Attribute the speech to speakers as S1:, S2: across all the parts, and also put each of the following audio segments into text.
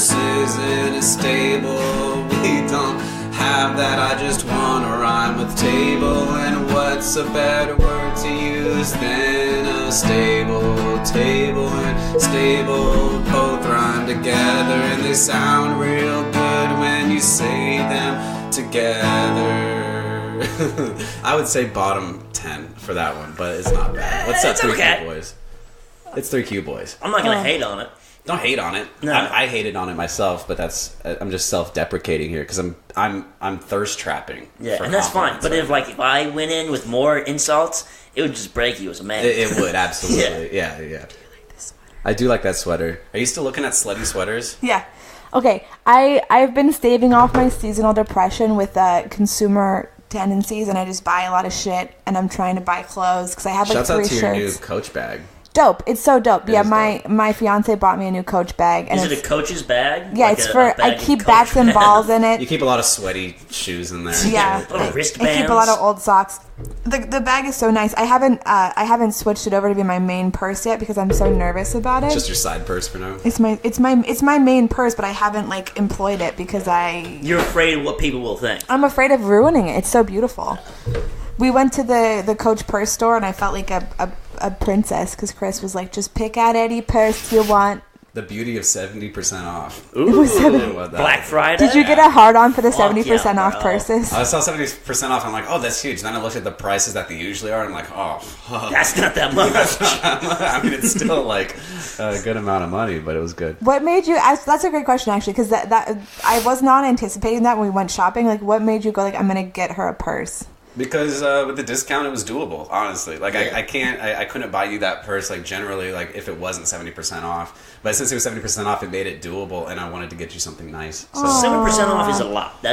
S1: horses in a stable. We don't have that, I just wanna rhyme with table. And what's a better word to use than a stable? Table and stable both rhyme together, and they sound real good when you say them together. I would say bottom 10 for that one, but it's not bad. What's that? 3Q Boys. It's 3Q Boys.
S2: I'm not gonna hate on it.
S1: Don't hate on it. No. I hated on it myself, but I'm just self-deprecating here because I'm thirst trapping.
S2: Yeah, and that's fine. But if I went in with more insults, it would just break you as a man.
S1: It would absolutely. Yeah. I do like that sweater. Are you still looking at slutty sweaters?
S3: Yeah. Okay. I've been staving off my seasonal depression with consumer tendencies, and I just buy a lot of shit, and I'm trying to buy clothes because I have 3 shirts.
S1: Shouts out to your new Coach bag.
S3: Dope. It's so dope. My fiance bought me a new Coach bag. And
S2: is it a Coach's bag?
S3: Yeah, it's for, I keep bats and balls in it.
S1: You keep a lot of sweaty shoes in there.
S3: Yeah.
S2: Wristbands.
S3: I keep a lot of old socks. The bag is so nice. I haven't switched it over to be my main purse yet because I'm so nervous about it.
S1: Just your side purse for now?
S3: It's my main purse, but I haven't employed it because
S2: You're afraid of what people will think.
S3: I'm afraid of ruining it. It's so beautiful. We went to the Coach purse store, and I felt like a princess because Chris was like, just pick out any purse you want.
S1: The beauty of 70% off.
S2: Ooh,
S3: it was
S2: Black Friday.
S3: Did you get a hard on for the 70% off purses?
S1: I saw 70% off. I'm like, oh, that's huge. Then I looked at the prices that they usually are, and I'm like, oh,
S2: that's not that much.
S1: I mean, it's still a good amount of money, but it was good.
S3: What made you? That's a great question, actually, because that I was not anticipating that when we went shopping. What made you go I'm gonna get her a purse?
S1: Because with the discount, it was doable, honestly. I couldn't buy you that purse, generally, if it wasn't 70% off. But since it was 70% off, it made it doable, and I wanted to get you something nice. So
S2: 7% off is a lot.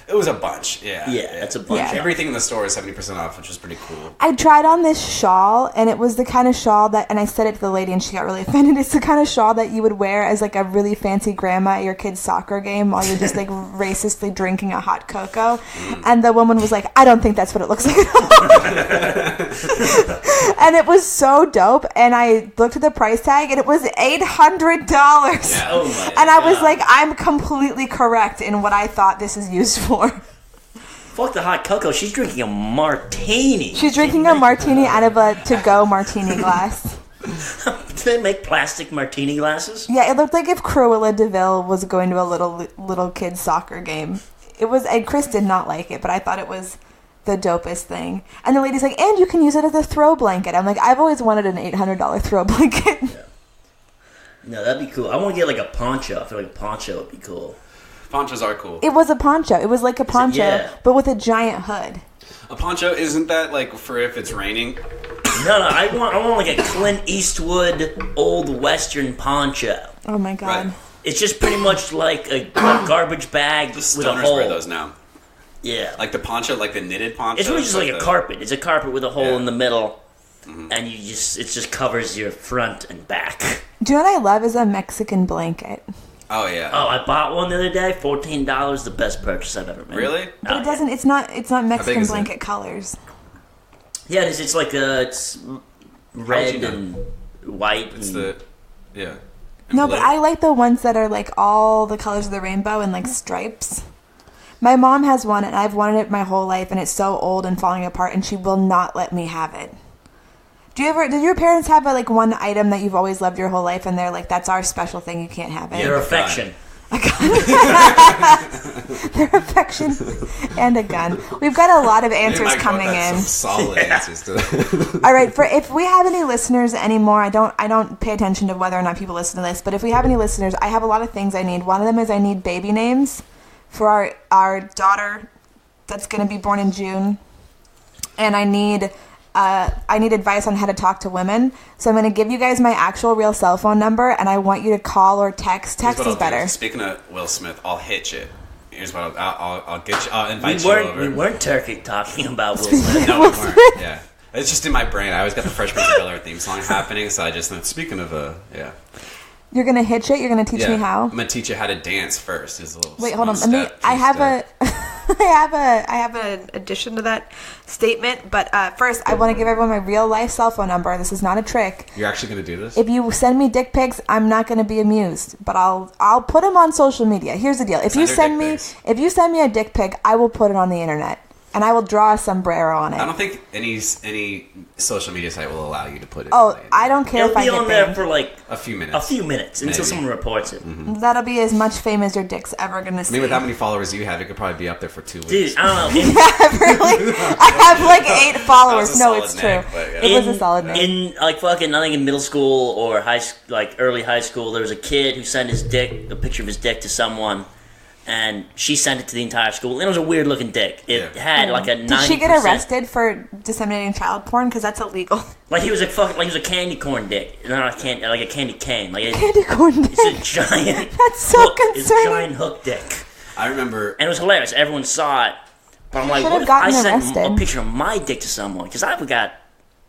S1: It was a bunch, yeah.
S2: Yeah, that's a bunch.
S3: Yeah.
S1: Everything in the store is 70% off, which was pretty cool.
S3: I tried on this shawl, and it was the kind of shawl that, and I said it to the lady, and she got really offended. It's the kind of shawl that you would wear as a really fancy grandma at your kid's soccer game while you're just racistly drinking a hot cocoa. And the woman was like, I don't think that's what it looks like at all. And it was so dope, and I looked at the price tag, and it was $800.
S1: Yeah.
S2: Oh my
S3: and I
S2: God.
S3: was like, I'm completely correct in what I thought this is used for.
S2: Fuck the hot cocoa. She's drinking a martini.
S3: She's drinking a martini out of a to-go martini glass.
S2: Do they make plastic martini glasses?
S3: Yeah, it looked like if Cruella DeVille was going to a little kid's soccer game. It was, and Chris did not like it, but I thought it was the dopest thing. And the lady's like, and you can use it as a throw blanket. I'm like, I've always wanted an $800 throw blanket.
S2: Yeah. No, that'd be cool. I want to get a poncho. I feel like a poncho would be cool.
S1: Ponchos are cool.
S3: It was a poncho. It was like a poncho, but with a giant hood.
S1: A poncho, isn't that for if it's raining?
S2: No, I want a Clint Eastwood old Western poncho.
S3: Oh my God.
S1: Right.
S2: It's just pretty much like a garbage bag
S1: The
S2: with a
S1: stoners
S2: hole.
S1: wear those now.
S2: Yeah.
S1: Like the poncho, the knitted poncho.
S2: It's really just like a carpet. It's a carpet with a hole in the middle,
S1: Mm-hmm.
S2: and it just covers your front and back.
S3: Do you know what I love is a Mexican blanket.
S1: Oh, yeah.
S2: Oh, I bought one the other day. $14. The best purchase I've ever made.
S1: Really?
S3: But it doesn't. It's not Mexican
S1: is it?
S3: blanket colors.
S2: Yeah, it is. It's it's red and white.
S1: It's
S2: and
S1: yeah.
S3: No, but I like the ones that are all the colors of the rainbow and stripes. My mom has one, and I've wanted it my whole life, and it's so old and falling apart, and she will not let me have it. Did your parents have one item that you've always loved your whole life, and they're like, that's our special thing, you can't have it?
S2: Their affection.
S3: Their affection and a gun. We've got a lot of answers coming in.
S1: Some solid answers to that.
S3: All right, if we have any listeners anymore, I don't pay attention to whether or not people listen to this, but if we have any listeners, I have a lot of things I need. One of them is I need baby names for our daughter that's going to be born in June, and I need advice on how to talk to women. So I'm going to give you guys my actual real cell phone number, and I want you to call or text. Text is better.
S1: Speaking of Will Smith, I'll hit you. Here's what I'll get you. I'll invite you over.
S2: We weren't talking about Will Smith.
S1: No, we weren't. Yeah, it's just in my brain. I always got the Fresh Prince of Bel-Air theme song happening, so I just speaking of yeah.
S3: You're going to hitch it? You're going to teach me how?
S1: I'm going to teach you how to dance first.
S3: Wait, hold on. I have a... I have an addition to that statement, but first I want to give everyone my real life cell phone number. This is not a trick.
S1: You're actually going to do this?
S3: If you send me dick pics, I'm not going to be amused, but I'll put them on social media. Here's the deal: if you send me a dick pic, I will put it on the internet. And I will draw a sombrero on it.
S1: I don't think any social media site will allow you to put it.
S3: Oh, I don't care if I get
S2: It'll be on there for like
S1: a few minutes.
S2: Until someone reports it.
S1: Mm-hmm.
S3: That'll be as much fame as your dick's ever gonna see.
S1: I mean, with how many followers you have, it could probably be up there for 2 weeks.
S2: Dude, I don't know.
S3: Really? I have like 8 followers. No, it's true. It was a solid name.
S2: In like fucking, I think in middle school or early high school, there was a kid who sent a picture of his dick to someone. And she sent it to the entire school. And it was a weird looking dick. It had like a 90%.
S3: Did she get arrested for disseminating child porn? Because that's illegal.
S2: Like he was a candy corn dick, not a candy, like a candy cane. Like
S3: candy corn dick.
S2: It's a giant.
S3: That's so concerning.
S2: It's a giant hook dick.
S1: I remember,
S2: and it was hilarious. Everyone saw it, but I'm like, what if I sent a picture of my dick to someone? Because I've got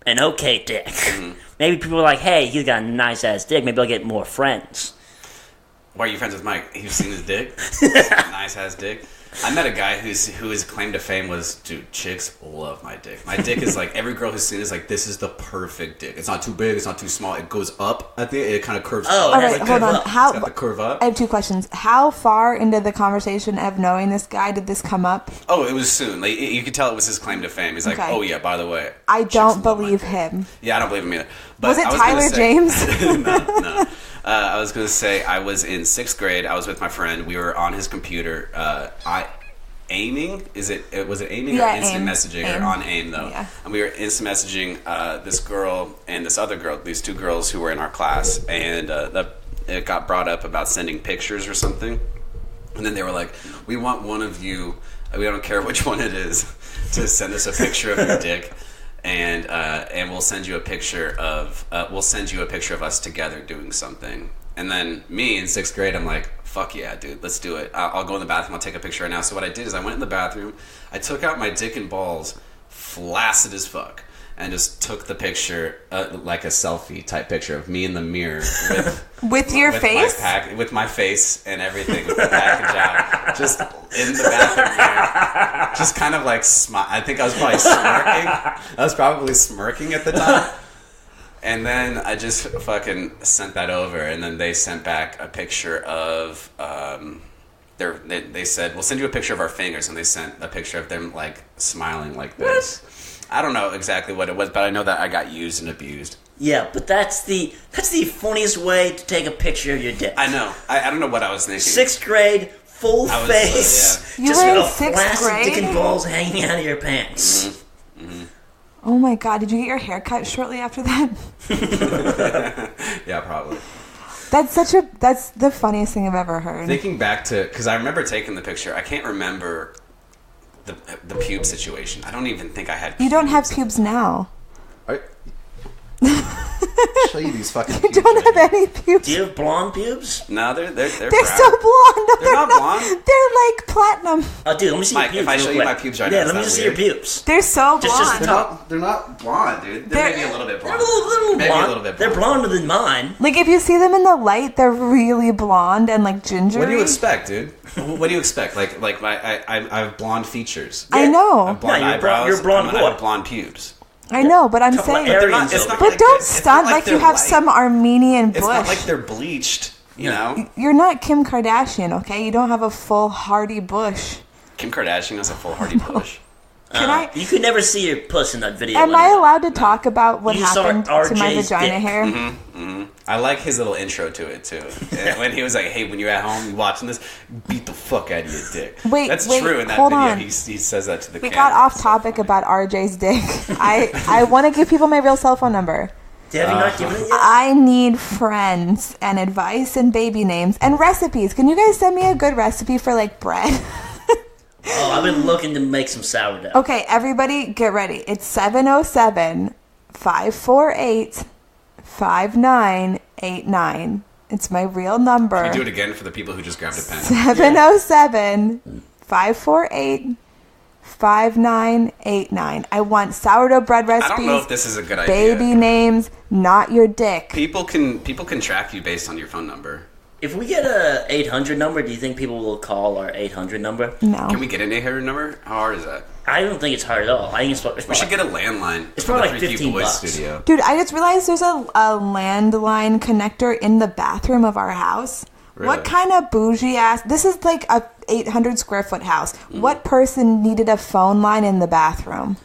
S2: an okay dick. Mm-hmm. Maybe people are like, hey, he's got a nice ass dick. Maybe I'll get more friends.
S1: Why are you friends with Mike? You've seen his dick? Nice ass dick. I met a guy whose claim to fame was, dude, chicks love my dick. My dick is like, every girl who's seen it is like, this is the perfect dick. It's not too big, it's not too small. It goes up at the end, it kind of curves up.
S3: All right, hold on.
S1: It's got the curve up.
S3: I have 2 questions. How far into the conversation of knowing this guy did this come up?
S1: Oh, it was soon. Like, you could tell it was his claim to fame. He's like, oh yeah, by the way.
S3: I don't believe him.
S1: Yeah, I don't believe him either. But
S3: was it Tyler James?
S1: No. I was going to say, I was in 6th grade. I was with my friend. We were on his computer. Aiming? Was it aiming or instant messaging? Or on AIM, though. Yeah. And we were instant messaging this girl and this other girl, these 2 girls who were in our class. And it got brought up about sending pictures or something. And then they were like, we want one of you, we don't care which one it is, to send us a picture of your dick. And we'll send you a picture of us together doing something. And then me in 6th grade, I'm like, fuck yeah, dude, let's do it. I'll go in the bathroom, I'll take a picture right now. So what I did is I went in the bathroom, I took out my dick and balls, flaccid as fuck, and just took the picture, like a selfie type picture of me in the mirror
S3: with your face,
S1: with my face and everything, with the package out, just in the bathroom mirror, just kind of like I think I was probably smirking. I was probably smirking at the time. And then I just fucking sent that over, and then they sent back a picture of they said, we'll send you a picture of our fingers, and they sent a picture of them like smiling like this. I don't know exactly what it was, but I know that I got used and abused.
S2: Yeah, but that's the funniest way to take a picture of your dick.
S1: I know. I don't know what I was thinking.
S2: 6th grade, full face,
S3: yeah.
S2: just
S3: with
S2: a plastic dick and balls hanging out of your pants.
S1: Mm-hmm. Mm-hmm.
S3: Oh my god, did you get your hair cut shortly after that?
S1: Yeah, probably.
S3: That's the funniest thing I've ever heard.
S1: Thinking back to, because I remember taking the picture, I can't remember the pube situation. I don't even think I had pubes.
S3: You don't have pubes now.
S1: Show you these fucking
S3: pubes. You don't have any pubes.
S2: Do you have blonde pubes?
S1: No, they're
S3: so blonde. No,
S1: they're not blonde.
S3: They're like platinum.
S2: Oh, dude, let me see
S1: Mike,
S2: your pubes.
S1: If I show you my pubes right now,
S2: let me just see your pubes.
S3: They're so blonde.
S1: They're not blonde, dude. They're maybe a little bit blonde.
S2: Maybe a little bit blonde. They're blonder than mine.
S3: Like, if you see them in the light, they're really blonde and like gingery.
S1: What do you expect, dude? What do you expect? Like I have blonde features.
S3: Yeah. I know.
S1: I have blonde eyebrows.
S2: You're blonde.
S1: I have blonde pubes.
S3: I know, but I'm saying, but don't stunt like you have some Armenian bush.
S1: It's not like they're bleached, you know.
S3: You're not Kim Kardashian, okay? You don't have a full hardy bush.
S1: Kim Kardashian has a full hardy bush.
S2: You could never see your puss in that video.
S3: Am I allowed to talk about what happened to my vagina hair?
S1: Mm-hmm, mm-hmm. I like his little intro to it too. When he was like, "Hey, when you're at home, you watching this, beat the fuck out of your dick."
S3: Wait,
S1: that's true. In that video, he says that to the camera.
S3: We got off topic about RJ's dick. I want to give people my real cell phone number.
S2: Have you not given it yet?
S3: I need friends and advice and baby names and recipes. Can you guys send me a good recipe for like bread?
S2: Oh, I've been looking to make some sourdough.
S3: Okay, everybody get ready. It's 707-548-5989. It's my real number.
S1: Can you do it again for the people who just grabbed a pen?
S3: 707-548-5989. I want sourdough bread recipes.
S1: I don't know if this is a good idea.
S3: Baby names, not your dick.
S1: People can track you based on your phone number.
S2: If we get a 800 number, do you think people will call our 800 number?
S3: No.
S1: Can we get an 800 number? How hard is that?
S2: I don't think it's hard at all. I think
S1: we should get a landline.
S2: It's probably like $15.
S1: Studio.
S3: Dude, I just realized there's a landline connector in the bathroom of our house. Really? What kind of bougie ass... This is like a 800 square foot house. What person needed a phone line in the bathroom?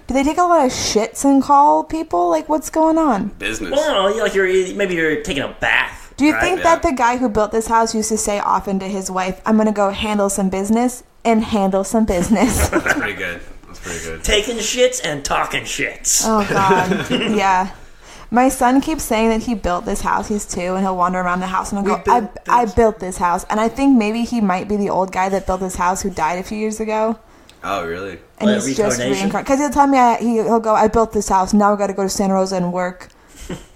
S3: Do they take a lot of shits and call people? Like, what's going on?
S1: Business.
S2: Well, like maybe you're taking a bath.
S3: Do you think that the guy who built this house used to say often to his wife, I'm going to go handle some business and handle some business?
S1: That's pretty good. That's pretty good.
S2: Taking shits and talking shits.
S3: Oh, God. Yeah. My son keeps saying that he built this house. He's 2, and he'll wander around the house and he'll go, I built this house. And I think maybe he might be the old guy that built this house who died a few years ago.
S1: Oh, really?
S3: And he's just reincarnated. Because he'll tell me, he'll go, I built this house. Now I've got to go to Santa Rosa and work.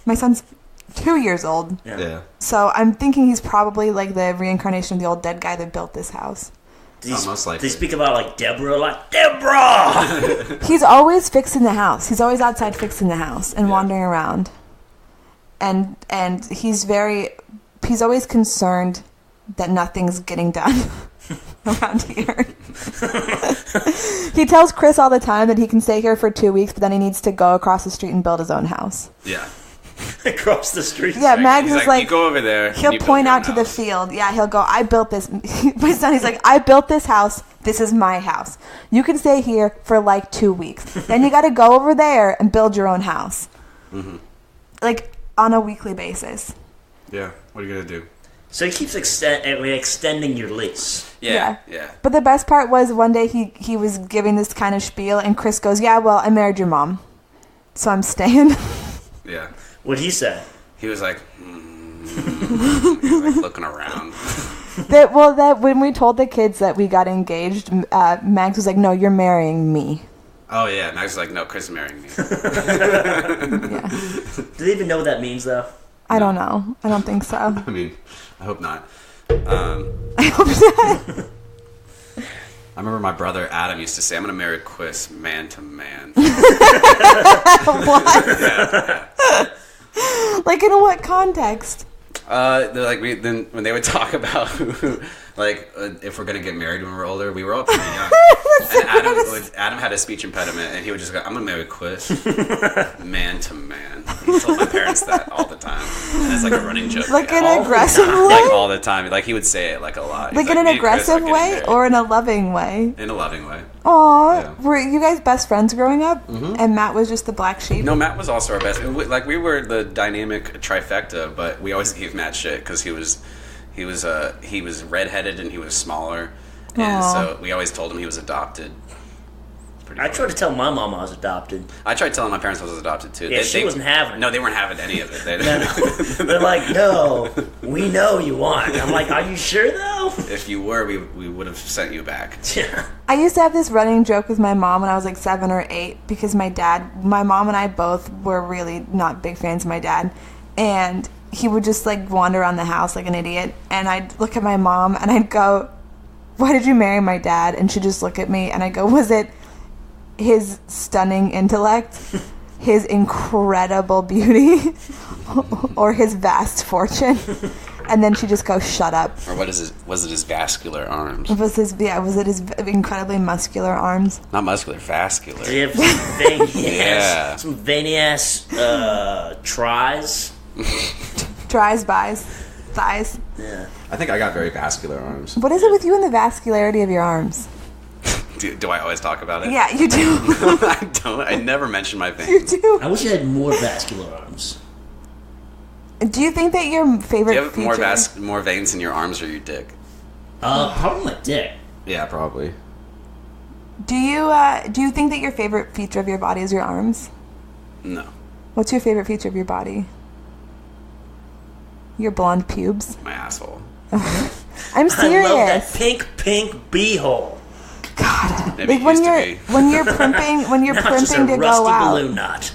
S3: My son's 2 years old.
S1: Yeah.
S3: So I'm thinking he's probably like the reincarnation of the old dead guy that built this house.
S1: Almost like
S2: they speak about like Deborah.
S3: He's always fixing the house. He's always outside fixing the house and wandering around. And he's always concerned that nothing's getting done around here. He tells Chris all the time that he can stay here for 2 weeks, but then he needs to go across the street and build his own house.
S1: Yeah.
S2: Across the street.
S3: Yeah, Mags is like,
S1: you go over there.
S3: He'll point out to the field. Yeah, he'll go, I built this. My son, he's like, I built this house. This is my house. You can stay here for like 2 weeks. Then you got to go over there and build your own house. Mm-hmm. Like, on a weekly basis.
S1: Yeah, what are you going to do?
S2: So he keeps extending your lease.
S1: Yeah.
S3: But the best part was one day he was giving this kind of spiel, and Chris goes, yeah, well, I married your mom, so I'm staying.
S1: Yeah.
S2: What'd he say?
S1: He was like, he was like looking around.
S3: That when we told the kids that we got engaged, Max was like, no, you're marrying me.
S1: Oh, yeah. Max was like, no, Chris is marrying me.
S3: Yeah.
S2: Do they even know what that means, though?
S3: I don't know. I don't think so.
S1: I mean, I hope not.
S3: I hope not.
S1: I remember my brother Adam used to say, I'm going to marry Chris man to man.
S3: What?
S1: Yeah.
S3: Like, in what context?
S1: They're like when they would talk about if we're gonna get married when we're older, we were all pretty young. And Adam had a speech impediment, and he would just go, "I'm gonna marry Chris, man to man." He told my parents that all the time, and it's like a running joke.
S3: Like in an aggressive way,
S1: like all the time. Like he would say it like a lot.
S3: Like in an aggressive way or in a loving way?
S1: In a loving way.
S3: Aw,
S1: yeah.
S3: Were you guys best friends growing up? Mm-hmm. And Matt was just the black sheep?
S1: No, Matt was also our best. Like we were the dynamic trifecta, but we always gave Matt shit because he was redheaded and he was smaller, and so we always told him he was adopted.
S2: I tried to tell my mom I was adopted.
S1: I tried telling my parents I was adopted too.
S2: Yeah, she wasn't having it.
S1: No, they weren't having any of it.
S2: No. They're like, no, we know you want. I'm like, are you sure though?
S1: If you were, we would have sent you back.
S2: Yeah.
S3: I used to have this running joke with my mom when I was like 7 or 8 because my mom and I both were really not big fans of my dad, and he would just like wander around the house like an idiot, and I'd look at my mom and I'd go, why did you marry my dad? And she'd just look at me and I'd go, was it his stunning intellect, his incredible beauty, or his vast fortune? And then she'd just go, shut up.
S1: Or was it his vascular arms?
S3: Was it his incredibly muscular arms?
S1: Not muscular, vascular.
S2: Do you have some veiny ass tries?
S3: Tries, buys, thighs.
S2: Yeah.
S1: I think I got very vascular arms.
S3: What is it with you and the vascularity of your arms?
S1: Do I always talk about it?
S3: Yeah, you do.
S1: I don't. I never mention my veins.
S3: You do.
S2: I wish I had more vascular arms.
S3: Do you think that your favorite
S1: Do you have
S3: feature...
S1: more veins in your arms or your dick?
S2: Probably my dick.
S1: Yeah, probably.
S3: Do you think that your favorite feature of your body is your arms?
S1: No.
S3: What's your favorite feature of your body? Your blonde pubes?
S1: My asshole.
S3: I'm serious.
S2: I love that pink beehole.
S3: God,
S1: Maybe
S3: like when you're primping to go out.
S2: Balloon knot.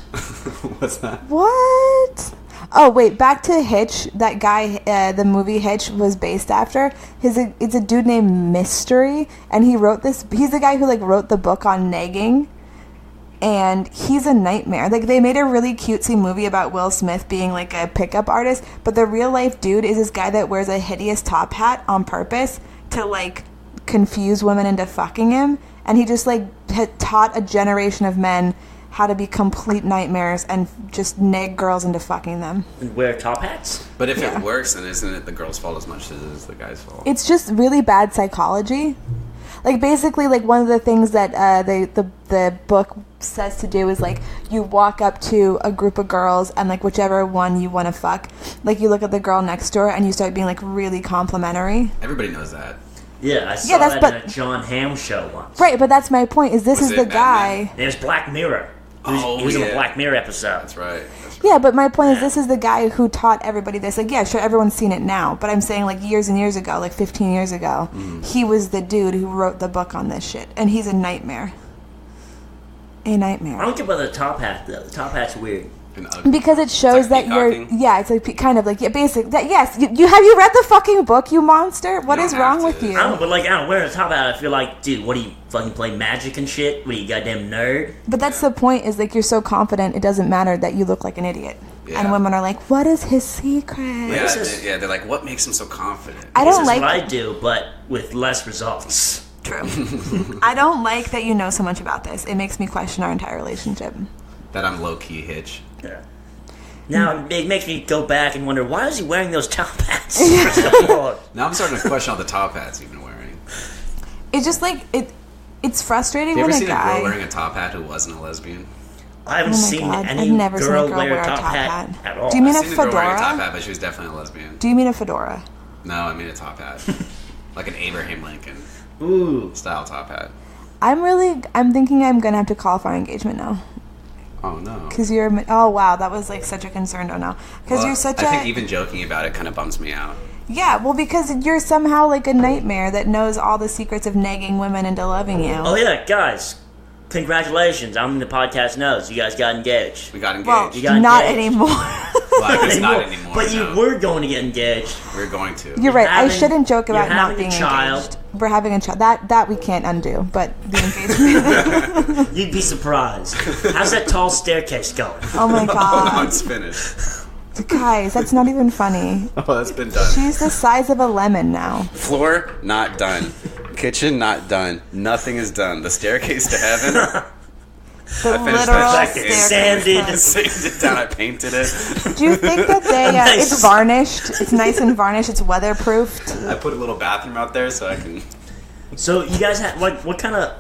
S1: What's that?
S3: What? Oh wait, back to Hitch. That guy, the movie Hitch was based after. It's a dude named Mystery, and he wrote this. He's the guy who like wrote the book on nagging. And he's a nightmare. Like, they made a really cutesy movie about Will Smith being, like, a pickup artist, but the real-life dude is this guy that wears a hideous top hat on purpose to, like, confuse women into fucking him. And he just, like, had taught a generation of men how to be complete nightmares and just nag girls into fucking them.
S2: And wear top hats?
S1: But if it works, then isn't it the girl's fault as much as it is the guy's fault?
S3: It's just really bad psychology. Like, basically, like, one of the things that the book says to do is, like, you walk up to a group of girls and, like, whichever one you want to fuck, like, you look at the girl next door and you start being, like, really complimentary.
S1: Everybody knows that.
S2: Yeah, I saw that in a John Hamm show once.
S3: Right, but that's my point, is this is the guy...
S2: It was Black Mirror. He was in a Black Mirror episode.
S1: That's right.
S3: Yeah, but my point is this is the guy who taught everybody this. Like, yeah, sure, everyone's seen it now, but I'm saying, like, years and years ago, like 15 years ago, he was the dude who wrote the book on this shit, and he's a nightmare. A nightmare.
S2: I don't get about the top hat, though. The top hat's weird.
S3: Because it shows
S1: like
S3: that you're... Yeah, it's like kind of like... Yeah, basic... Yes, you have you read the fucking book, you monster? What is wrong with you?
S2: I don't know, but, like, I don't wear a top hat. I feel like, dude, what do you fucking play Magic and shit? What are you, goddamn nerd?
S3: But that's the point, is, like, you're so confident it doesn't matter that you look like an idiot. Yeah. And women are like, what is his secret?
S1: Yeah, they're like, what makes him so confident?
S3: I don't like...
S2: This is what I do, but with less results.
S3: True. I don't like that you know so much about this. It makes me question our entire relationship.
S1: That I'm low-key Hitch.
S2: Yeah. Now it makes me go back and wonder, why is he wearing those top hats?
S1: Now I'm starting to question all the top hats you've been wearing.
S3: It's just like it's frustrating when a guy...
S1: Have you ever seen a girl wearing a top hat who wasn't a lesbian?
S2: I haven't seen any girl wear a top hat at all.
S3: Do you mean a
S1: fedora? I've seen a girl wearing a top hat,
S3: fedora?
S1: but she was definitely a lesbian.
S3: Do you mean a fedora?
S1: No, I mean a top hat. Like an Abraham Lincoln style top hat.
S3: I'm thinking I'm gonna have to call for our engagement now.
S1: Oh no.
S3: Because you're... Oh wow, that was like such a concern. Oh no. Because you're such
S1: I think even joking about it kind of bums me out.
S3: Yeah, well, because you're somehow like a nightmare that knows all the secrets of nagging women into loving you.
S2: Oh yeah, guys. Congratulations, I'm in the podcast knows. You guys got engaged.
S1: We got engaged.
S3: Well,
S2: you got
S3: not
S2: engaged.
S3: anymore.
S1: Well, I guess not anymore.
S2: But you were going to get engaged.
S1: We're going to.
S3: You're right. I shouldn't joke about not being
S2: a child.
S3: engaged. We're having a child. That we can't undo, but the engagement.
S2: You'd be surprised. How's that tall staircase going?
S3: Oh my god.
S1: It's finished.
S3: Guys, that's not even funny.
S1: Oh, that's been done.
S3: She's the size of a lemon now.
S1: Floor, not done. Kitchen, not done. Nothing is done. The staircase to heaven...
S3: The literal staircase.
S1: Sanded down. I painted it.
S3: Do you think that it's varnished? It's nice and varnished. It's weatherproofed.
S1: I put a little bathroom out there so I can...
S2: So you guys have what kind of...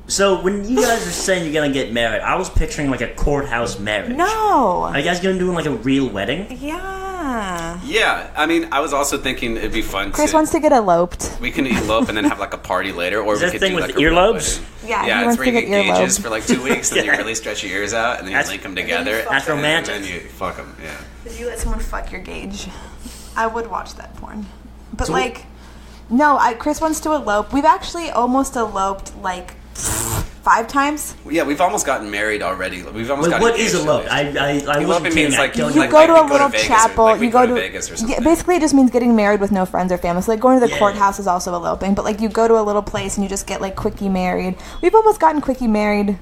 S2: So when you guys are saying you're gonna get married, I was picturing like a courthouse marriage.
S3: No.
S2: Are you guys gonna do like a real wedding?
S3: Yeah.
S1: Yeah, I mean, I was also thinking it'd be fun.
S3: Chris wants to get eloped.
S1: We can elope and then have like a party later, or
S2: is
S1: we could
S2: thing
S1: do
S2: with
S1: like
S2: earlobes?
S1: Yeah, it's where you get gauges for like 2 weeks, and then you really stretch your ears out, and then you link them together.
S2: That's romantic.
S1: And then you fuck them. Yeah.
S3: If you let someone fuck your gauge, I would watch that porn. But so no, Chris wants to elope. We've actually almost eloped like 5 times.
S1: Yeah, we've almost gotten married already. We've almost gotten
S2: What is elope?
S1: Eloping means like
S3: you go to a little chapel.
S1: You go to Vegas or something.
S3: Yeah, basically, it just means getting married with no friends or family. So like going to the courthouse is also eloping. But like you go to a little place and you just get like quickie married. We've almost gotten quickie married.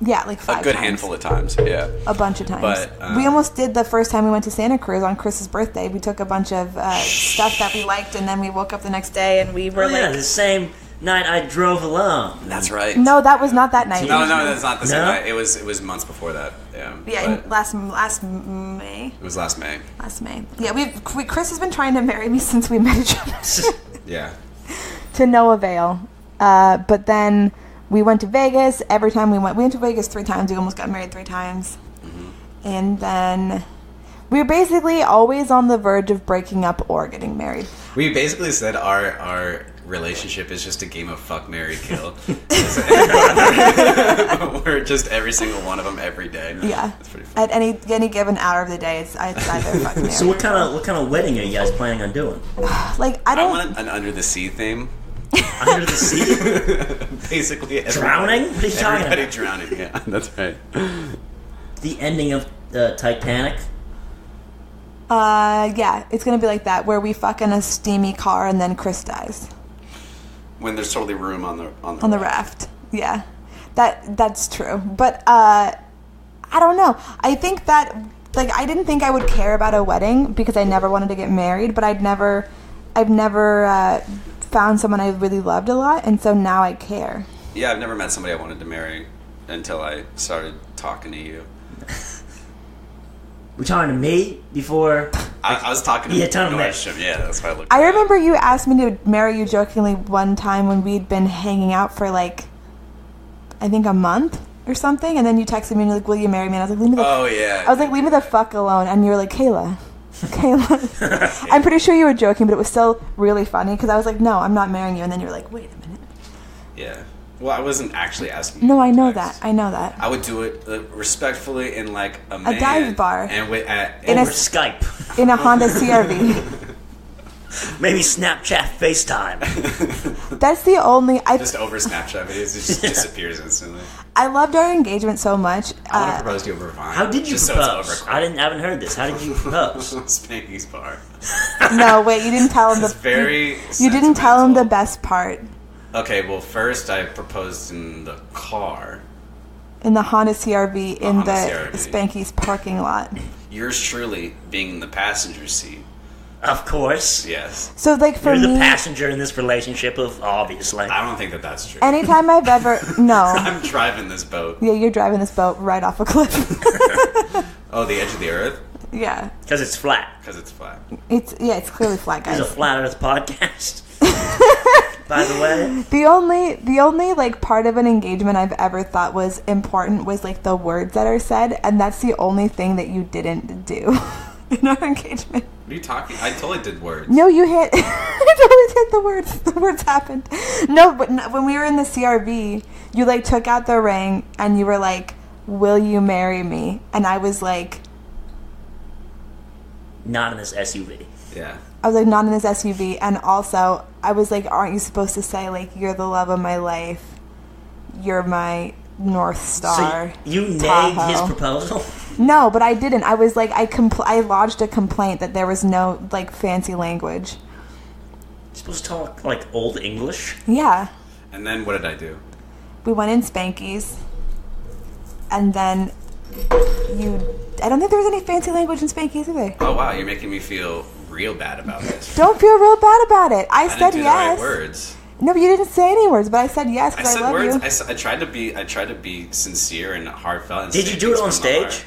S3: Yeah, like 5 times.
S1: A good handful of times, yeah.
S3: A bunch of times.
S1: But,
S3: we almost did the first time we went to Santa Cruz on Chris's birthday. We took a bunch of stuff that we liked, and then we woke up the next day and we were
S2: the same night I drove alone.
S1: That's right.
S3: No, that was not that night.
S1: No, that's not the same night. It was months before that. Yeah.
S3: Yeah, last May.
S1: It was last May.
S3: Last May. Yeah, Chris has been trying to marry me since we met each other.
S1: Yeah.
S3: To no avail. But then we went to Vegas. Every time we went to Vegas 3 times. We almost got married 3 times. Mm-hmm. And then we were basically always on the verge of breaking up or getting married.
S1: We basically said our relationship is just a game of fuck, marry, kill. We're just every single one of them every day.
S3: Yeah.
S1: It's pretty fun.
S3: At any given hour of the day, it's either fuck, marry.
S2: So what kind of wedding are you guys planning on doing?
S1: I want an under the sea theme.
S2: Under the sea?
S1: Basically,
S2: drowning? What are you talking about?
S1: Everybody drowning. Yeah, that's right.
S2: The ending of Titanic.
S3: Yeah, it's gonna be like that, where we fuck in a steamy car and then Chris dies.
S1: When there's totally room on the
S3: raft. Yeah. That's true. But I don't know. I think that, like, I didn't think I would care about a wedding because I never wanted to get married, but I've never found someone I really loved a lot, and so now I care.
S1: Yeah, I've never met somebody I wanted to marry until I started talking to you.
S2: Were you talking to me before?
S1: I was talking to Norsham. Yeah, that's why I looked.
S3: I remember you asked me to marry you jokingly one time when we'd been hanging out for like, I think a month or something, and then you texted me and you're like, "Will you marry me?" And I was like, "Leave me the." I was like, "Leave me the fuck alone," and you were like, "Kayla." I'm pretty sure you were joking, but it was still really funny because I was like, "No, I'm not marrying you," and then you were like, "Wait a minute."
S1: Yeah. Well, I wasn't actually asking.
S3: No, I know that. I know that.
S1: I would do it respectfully in like a
S3: dive bar
S1: and
S2: over Skype
S3: in a Honda CRV.
S2: Maybe Snapchat FaceTime.
S3: That's the only.
S1: Just over Snapchat videos, it just disappears instantly.
S3: I loved our engagement so much.
S1: I want to propose to you over Vine.
S2: How did you propose? I haven't heard this. How did you propose?
S1: Spanky's bar.
S3: No, wait. You didn't tell him the.
S1: It's very.
S3: You didn't tell him the best part.
S1: Okay, well, first I proposed in the car.
S3: In the Honda CRV in the Spanky's parking lot.
S1: Yours truly being in the passenger seat.
S2: Of course.
S1: Yes.
S3: So, like, for me...
S2: You're the passenger in this relationship, obviously.
S1: I don't think that's true.
S3: Anytime I've ever... No.
S1: I'm driving this boat.
S3: Yeah, you're driving this boat right off a cliff.
S1: Oh, the edge of the earth?
S3: Yeah.
S2: Because it's flat.
S3: It's clearly flat, guys.
S2: It's a flat earth podcast. By the way,
S3: the only like part of an engagement I've ever thought was important was like the words that are said, and that's the only thing that you didn't do in our engagement.
S1: What are you talking? I totally did words.
S3: No, you hit. I totally did the words. The words happened. No, but when we were in the CRV, you like took out the ring and you were like, "Will you marry me?" And I was like,
S2: "Not in this SUV."
S1: Yeah.
S3: I was like, "Not in this SUV," and also I was like, "Aren't you supposed to say like you're the love of my life? You're my North Star."
S2: So you named his proposal?
S3: No, but I didn't. I was like, I lodged a complaint that there was no like fancy language.
S2: You're supposed to talk like old English?
S3: Yeah.
S1: And then what did I do?
S3: We went in Spanky's, and then I don't think there was any fancy language in Spanky's either.
S1: Oh wow, you're making me feel real bad about this.
S3: Don't feel real bad about it. I said
S1: didn't do
S3: yes.
S1: The right words.
S3: No, but you didn't say any words. But I said yes because I love
S1: words.
S3: you.
S1: I tried to be sincere and heartfelt. And
S2: did you do it on stage?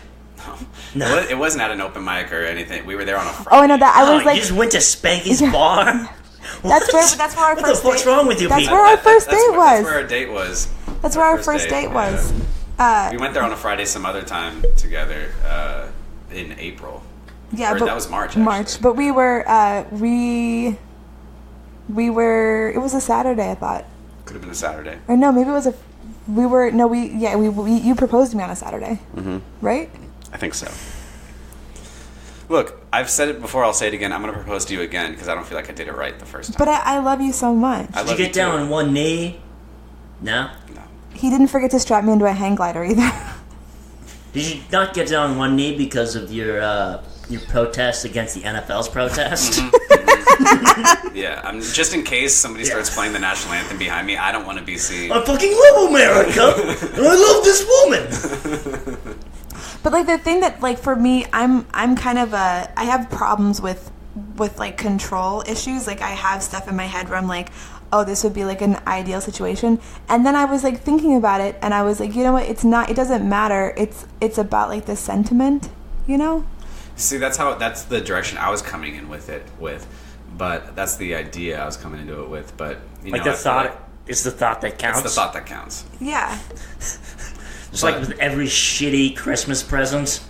S1: No. It wasn't at an open mic or anything. We were there on a Friday.
S3: Oh, I know that. I was like,
S2: you just went to Spanky's bar.
S3: That's where our first date.
S2: What the fuck's wrong with you people?
S3: That's where our first date was.
S1: That's where our date was.
S3: That's where our first date was.
S1: We went there on a Friday some other time together in April.
S3: Yeah, but
S1: that was March. Actually.
S3: March, but we were It was a Saturday, I thought.
S1: Could have been a Saturday.
S3: Or no, maybe it was you proposed to me on a Saturday. Mm-hmm. Right?
S1: I think so. Look, I've said it before. I'll say it again. I'm going to propose to you again because I don't feel like I did it right the first time.
S3: But I love you so much.
S2: Did you get down on one knee? No.
S3: He didn't forget to strap me into a hang glider either.
S2: Did you not get down on one knee because of your protest against the NFL's protest?
S1: Mm-hmm. Yeah, just in case somebody starts playing the national anthem behind me, I don't want to be seen.
S2: I fucking love America, and I love this woman.
S3: But like the thing that like for me, I'm kind of I have problems with like control issues. Like I have stuff in my head where I'm like, oh, this would be like an ideal situation. And then I was like thinking about it, and I was like, you know what? It's not. It doesn't matter. It's about like the sentiment, you know.
S1: See, that's the direction I was coming in with, but that's the idea I was coming into it with. But you
S2: like
S1: know,
S2: the thought, it's the thought that counts.
S1: It's the thought that counts.
S3: Yeah.
S2: Just like with every shitty Christmas present.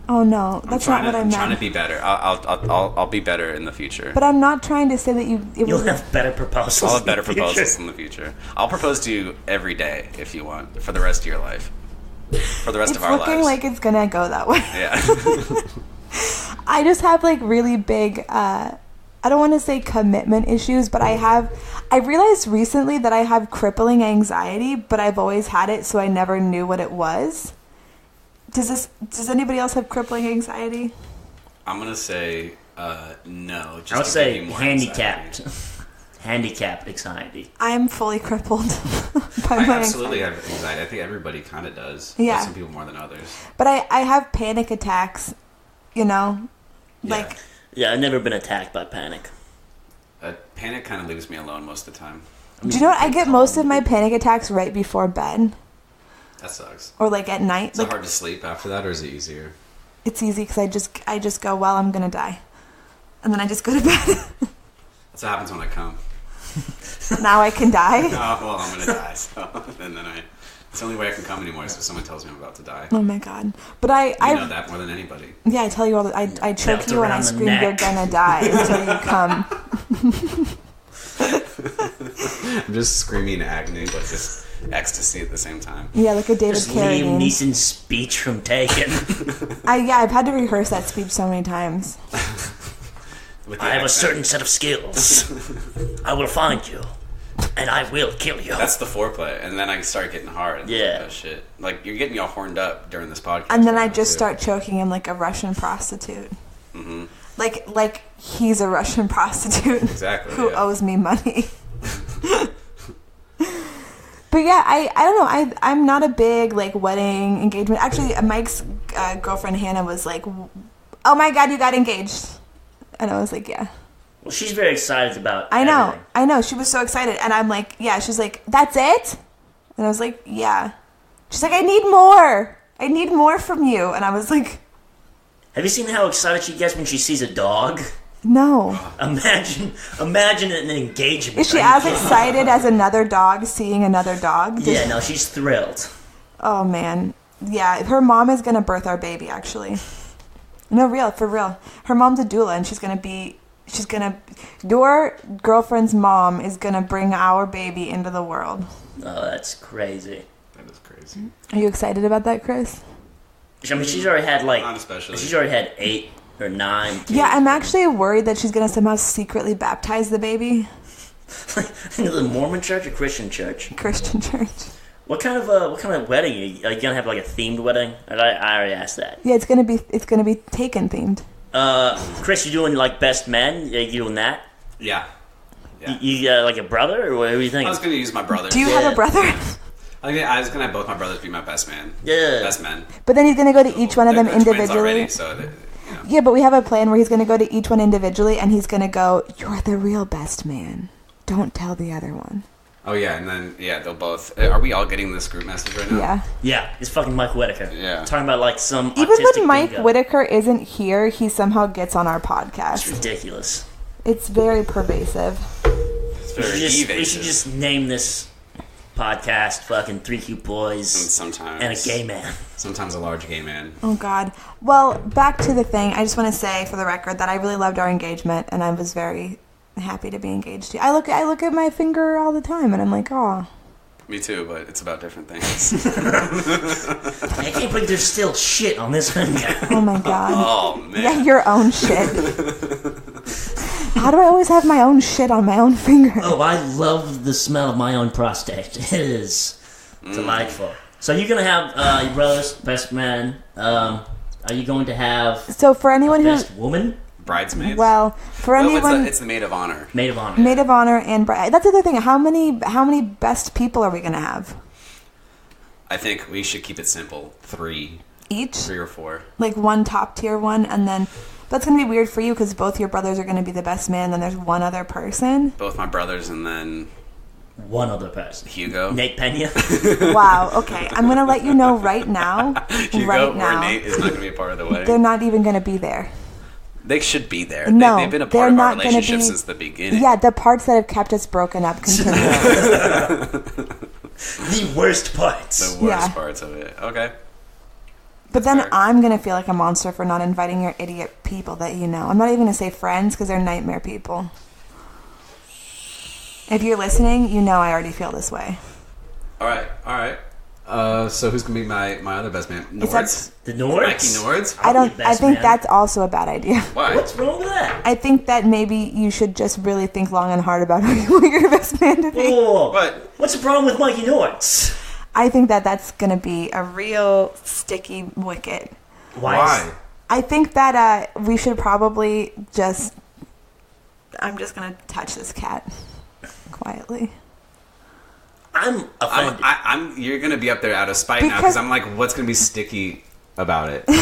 S3: Oh no, that's not what I meant.
S1: I'm trying to be better. I'll be better in the future.
S3: But I'm not trying to say that
S2: you'll have better proposals.
S1: I'll have better proposals in the future. I'll propose to you every day if you want for the rest of your life. For the rest of our lives. It's looking
S3: like it's gonna go that way.
S1: Yeah.
S3: I just have like really big. I don't want to say commitment issues, but I realized recently that I have crippling anxiety, but I've always had it, so I never knew what it was. Does anybody else have crippling anxiety?
S1: I'm gonna say no.
S2: I would say handicapped. handicapped anxiety.
S3: I'm fully crippled by
S1: I
S3: my
S1: absolutely
S3: anxiety.
S1: have anxiety. I think everybody kind of does.
S3: Yeah.
S1: But some people more than others.
S3: But I have panic attacks, you know? Like...
S2: Yeah, I've never been attacked by panic.
S1: Panic kind of leaves me alone most of the time.
S3: Do you know what? I get most of my panic attacks right before bed.
S1: That sucks.
S3: Or like at night.
S1: Is it hard to sleep after that, or is it easier?
S3: It's easy because I just go, well, I'm going to die. And then I just go to bed.
S1: That's what happens when I come.
S3: Now I can die?
S1: Oh, well, I'm going to die. So, and then it's the only way I can come anymore is if someone tells me I'm about to die.
S3: Oh my God. But I
S1: know that more than anybody.
S3: Yeah, I tell you all that. I choke you and I scream, you're going to die until you come.
S1: I'm just screaming agony, but just ecstasy at the same time.
S3: Yeah, like a David Carradine.
S2: Liam Neeson's speech from Taken.
S3: I've had to rehearse that speech so many times.
S2: I have a certain set of skills. I will find you, and I will kill you.
S1: That's the foreplay, and then I start getting hard. And
S2: Yeah.
S1: oh shit! Like you're getting me all horned up during this podcast.
S3: And then I just start choking him like a Russian prostitute.
S1: Mm-hmm.
S3: Like he's a Russian prostitute.
S1: Exactly.
S3: Who owes me money. But yeah, I don't know. I'm not a big like wedding engagement. Actually, Mike's girlfriend Hannah was like, "Oh my God, you got engaged," and I was like, "Yeah."
S2: Well, she's very excited about.
S3: I know,
S2: everything.
S3: I know. She was so excited, and I'm like, "Yeah." She's like, "That's it," and I was like, "Yeah." She's like, "I need more. I need more from you," and I was like,
S2: Have you seen how excited she gets when she sees a dog?
S3: "No."
S2: Imagine an engagement.
S3: Is she as excited as another dog seeing another dog?
S2: Yeah, no, she's thrilled.
S3: Oh, man. Yeah, her mom is going to birth our baby, actually. No, for real. Her mom's a doula, and your girlfriend's mom is going to bring our baby into the world.
S2: Oh, that's crazy.
S1: That is crazy.
S3: Are you excited about that, Chris?
S2: I mean, she's already had
S1: Not especially.
S2: She's already had 8 or 9 kids.
S3: Yeah, I'm actually worried that she's going to somehow secretly baptize the baby.
S2: The Mormon church or Christian church?
S3: Christian church.
S2: What kind of wedding are you gonna have? Like a themed wedding? I already asked that.
S3: Yeah, it's gonna be Taken themed.
S2: Chris, you doing like best men? You doing that?
S1: Yeah.
S2: You got like a brother, or what are you thinking?
S1: I was gonna use my brother.
S3: Do you have a brother?
S1: I was gonna have both my brothers be my best man.
S2: Yeah.
S1: Best men.
S3: But then he's gonna go to each one of them
S1: They're twins
S3: individually.
S1: already, so that, you know.
S3: Yeah, but we have a plan where he's gonna go to each one individually, and he's gonna go, "You're the real best man. Don't tell the other one."
S1: Oh yeah, and then they'll both. Are we all getting this group message right now?
S3: Yeah.
S2: Yeah, it's fucking Mike Whitaker.
S1: Yeah.
S2: Talking about like some
S3: Even
S2: autistic
S3: when Mike
S2: bingo.
S3: Whitaker isn't here, he somehow gets on our
S2: It's
S3: podcast.
S2: ridiculous.
S3: It's very pervasive.
S1: It's very
S2: We should
S1: evasive.
S2: just name this podcast fucking 3 Cute Boys
S1: And sometimes.
S2: and a gay man.
S1: Sometimes a large gay man.
S3: Oh, God. Well, back to the thing. I just want to say, for the record, that I really loved our engagement, and I was very happy to be engaged to you. I look at my finger all the time, and I'm like, oh.
S1: Me too, but it's about different things.
S2: I can't believe there's still shit on this finger.
S3: Oh, my God.
S1: Oh man.
S3: Yeah, your own shit. How do I always have my own shit on my own finger?
S2: Oh, I love the smell of my own prostate. It is delightful. So you're gonna have your brother's best man. Are you going to have
S3: So for anyone who,
S2: best woman?
S1: Bridesmaids.
S3: well, for
S1: No,
S3: anyone,
S1: it's the maid of honor.
S2: Maid of honor.
S3: maid of honor and bride. That's the other thing. How many best people are we gonna have?
S1: I think we should keep it simple. 3
S3: Each,
S1: or 4.
S3: like one top tier one, and then that's gonna be weird for you because both your brothers are gonna be the best man. Then there's one other person.
S1: Both my brothers, and then
S2: One other person.
S1: Hugo.
S2: Nate Pena.
S3: Wow. Okay, I'm gonna let you know right now.
S1: Hugo
S3: right now,
S1: or Nate is not going to be a part of the wedding.
S3: they're not even gonna be there.
S1: They should be there.
S3: No,
S1: they've been a
S3: they're
S1: part of our
S3: not gonna
S1: relationship
S3: be-
S1: since the beginning.
S3: Yeah, the parts that have kept us broken up continue.
S2: The worst parts.
S1: The worst
S3: Yeah.
S1: parts of it. Okay.
S3: But then
S1: fair.
S3: I'm gonna feel like a monster for not inviting your idiot people that you know. I'm not even gonna say friends because they're nightmare people. If you're listening, you know I already feel this way.
S1: All right. So who's going to be my other best man?
S3: Is that-
S1: Nords?
S2: The Nords?
S1: Mikey Nords?
S3: I don't.
S2: be best
S3: I think
S2: man.
S3: that's also a bad idea.
S1: Why?
S2: What's wrong with that?
S3: I think that maybe you should just really think long and hard about who you want your best man to be.
S2: Whoa.
S1: What?
S2: What's the problem with Mikey Nords?
S3: I think that that's gonna be a real sticky wicket.
S2: Why?
S3: I think that we should probably just. I'm just gonna touch this cat. quietly.
S2: I'm offended.
S1: You're gonna be up there out of spite now because I'm like, what's gonna be sticky about it?
S3: Because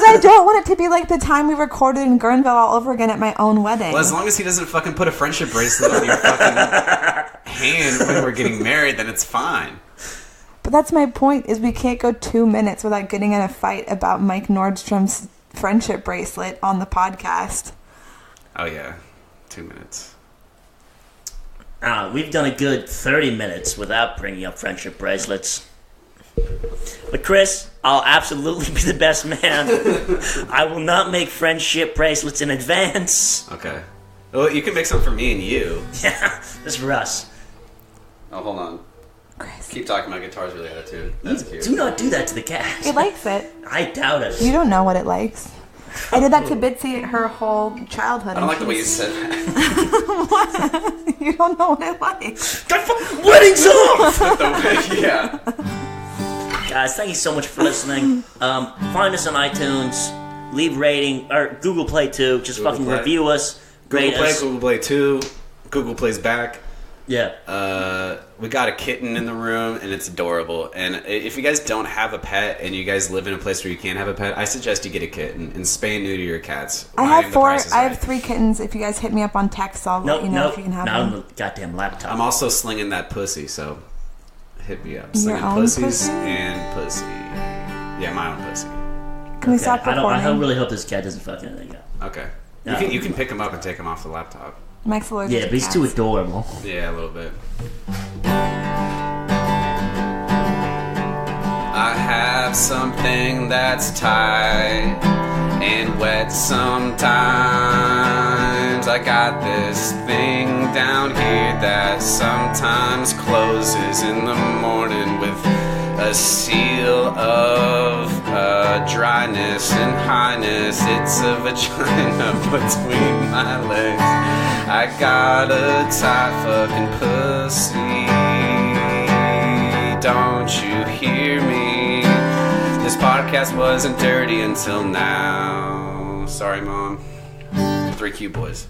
S3: I don't want it to be like the time we recorded in Guerneville all over again at my own wedding.
S1: Well, as long as he doesn't fucking put a friendship bracelet on your fucking hand when we're getting married, then it's fine.
S3: But that's my point, is we can't go 2 minutes without getting in a fight about Mike Nordstrom's friendship bracelet on the podcast.
S1: Oh, yeah. 2 minutes.
S2: We've done a good 30 minutes without bringing up friendship bracelets. But Chris, I'll absolutely be the best man. I will not make friendship bracelets in advance.
S1: Okay. Well, you can make some for me and you.
S2: Yeah, this is Russ.
S1: Oh, hold on.
S3: Chris.
S1: Keep talking about guitar's really attitude. That's cute.
S2: Do not do that to the cat.
S3: It likes it.
S2: I doubt it.
S3: You don't know what it likes. I did that to Bitsy her whole childhood.
S1: I don't like the way you said that.
S3: What? You don't know what it likes.
S2: Wedding's off!
S1: Yeah.
S2: Guys, thank you so much for listening. Find us on iTunes. Leave rating. Or Google Play too. Just Google fucking Play. Review us. Rate
S1: Google Play,
S2: us.
S1: Google Play 2. Google Play's back.
S2: Yeah.
S1: We got a kitten in the room, and it's adorable. And if you guys don't have a pet, and you guys live in a place where you can't have a pet, I suggest you get a kitten and spay and neuter your cats.
S3: I have 3 kittens. If you guys hit me up on text, I'll let you know if you can have them.
S2: Not on the goddamn laptop.
S1: I'm also slinging that pussy, so hit me up.
S3: Your
S1: Slinging
S3: own
S1: pussies
S3: pussy?
S1: and pussy. Yeah, my own pussy.
S3: Can we stop recording?
S2: I really hope this cat doesn't fucking anything up.
S1: Okay.
S2: No.
S1: You can pick him up and take him off the laptop.
S3: Mike's allergic
S2: Yeah,
S3: to
S2: but he's
S3: cats.
S2: too adorable.
S1: Yeah, a little bit. I have something that's tight and wet sometimes. I got this thing down here that sometimes closes in the morning with a seal of dryness and highness. It's a vagina between my legs. I got a tight fucking pussy. Don't you hear me? This podcast wasn't dirty until now. Sorry, Mom. 3Q boys.